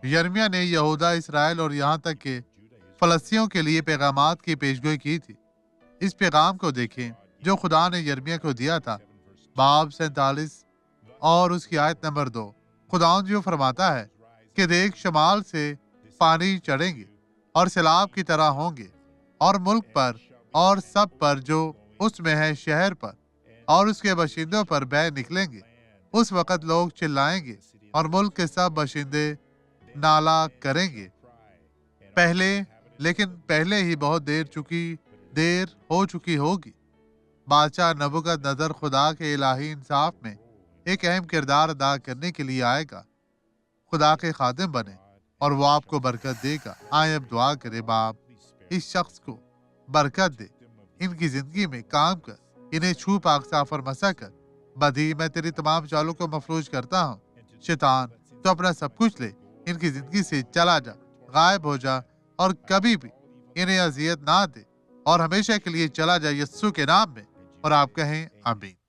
یرمیہ نے یہودا، اسرائیل اور یہاں تک کہ فلسطینیوں کے لیے پیغامات کی پیشگوئی کی تھی۔ اس پیغام کو دیکھیں جو خدا نے یرمیہ کو دیا تھا، باب 47 اور اس کی آیت نمبر 2۔ خداوند جو فرماتا ہے کہ دیکھ، شمال سے پانی چڑھیں گے اور سیلاب کی طرح ہوں گے، اور ملک پر اور سب پر جو اس میں ہے، شہر پر اور اس کے باشندوں پر بہہ نکلیں گے۔ اس وقت لوگ چلائیں گے اور ملک کے سب باشندے نالا کریں گے، لیکن پہلے ہی بہت دیر ہو چکی ہوگی۔ بادشاہ نبوکد نظر خدا کے الہی انصاف میں ایک اہم کردار ادا کرنے کے لیے آئے گا۔ خدا کے خادم بنے اور وہ آپ کو برکت دے گا۔ آئیں اب دعا کرے۔ باپ، اس شخص کو برکت دے، ان کی زندگی میں کام کر، انہیں چھو پاک صاف اور مسح کر۔ بدی، میں تیری تمام چالوں کو مفلوج کرتا ہوں۔ شیطان، تو اپنا سب کچھ لے، ان کی زندگی سے چلا جا، غائب ہو جا، اور کبھی بھی انہیں اذیت نہ دے، اور ہمیشہ کے لیے چلا جا یسوع کے نام میں۔ اور آپ کہیں آمین۔